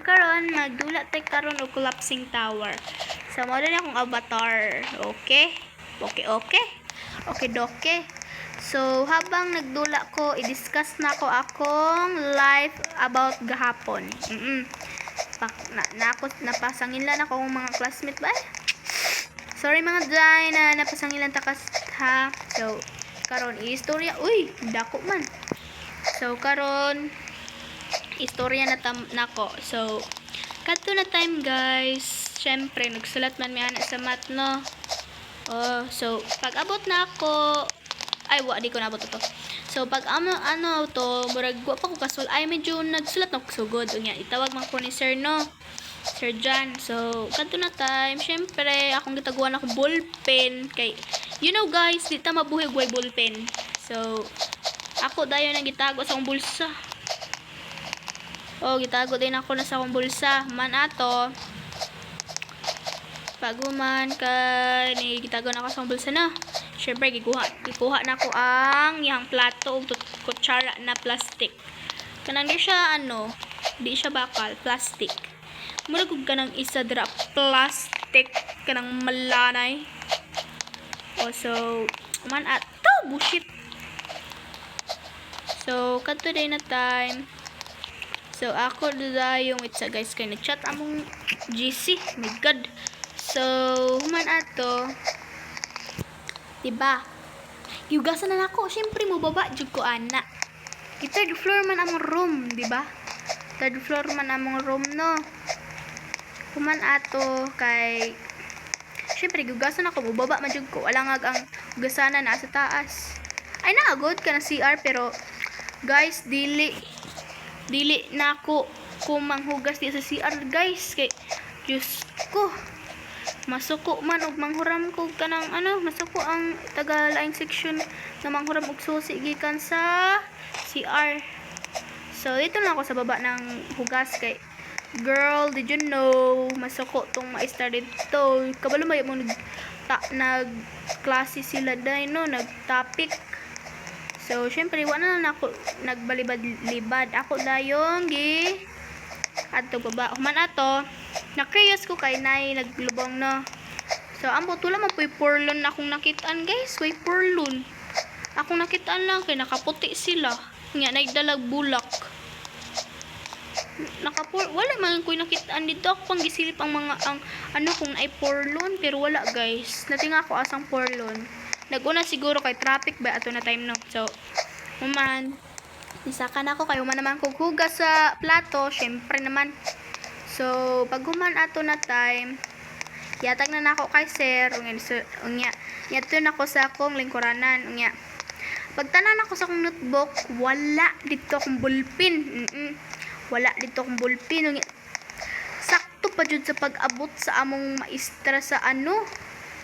karon magdula tay karon og collapsing tower. So mo din akong avatar. Okay? Okay, doke. So habang nagdula ko, i-discuss na ko akong life about gahapon. Napasangin lang ako ng mga classmate ba? Sorry mga dry na napasangilan takas ha. So, karon istorya. Uy, dako man. So, karon istorya na nako. So, kadto na time guys. Syempre, nagsulat man mi ana sa math no. Oh, so pag abot na ako, ay wa di ko nabot to. So pag ano to, murag wa pa ko kasul ay medyo nagsulat na ko sugod unya. Itawag man ko ni sir no. Sir John. So, kadto na time, syempre, akong gitaguan ako ballpen kay you know guys, di ta mabuhig way ballpen. So, ako dayon ang gitago sa akong bulsa. Oh, gitago din ako na sa akong bulsa. Man ato. Paguman kay ni gitago na ako sa akong bulsa na. Syempre, gikuha na ko ang yang plato ug kutsara na plastic. Kanang di siya di siya bakal, plastic. Mura kung kanang isa dira plastic kanang malanay. So man ato bullshit. So kadto day na time. So ako yung itsa guys kay nag-chat among GC. My god. So man ato. Diba? Yugasan na nako. Syempre mo baba jud ko ana. Third floor man among room, diba? Third floor man among room no. Kuman ato kay syempre gugasan ako bubaba man jud ko wala nga ang gugasanan na sa taas ay naagod ka na CR pero guys dili na ako manghugas di sa CR guys kay Diyos ko masuko man og manghuram ko kanang masuko ang taga-laing section na manghuram og susi gikan sa CR. So dito lang ako sa baba ng hugas kay girl, did you know masuko tong maestra dito. Kabalo may mo nag-klase sila dahil no, nag-topic. So, syempre, wala na ako nagbalibad-libad. Ako dayong adto baba. Human ato, na-curious ko kay nay naglubong no. So, ambo tula man po'y porlon akong nakitaan guys. Way porlon. Akong nakitaan lang kay nakaputi sila. Nga, nagdalag bulak. Wala man ko nakitaan dito ako pang gisilip ang mga kung ay porlon pero wala guys natinga ako asang porlon naguna siguro kay traffic ba ato na time no. So human nisakan ako kay human naman kog hugas sa plato syempre naman. So pag human ato na time yatag na nako kay sir unya yato na ko sa akong lingkuranan unya pagtanan ako sa akong notebook wala dito akong ballpen. Wala dito akong ballpen. Sakto pa jud sa pag-abot sa among maestra sa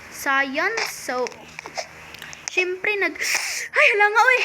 science. So, syempre ay hala nga oy.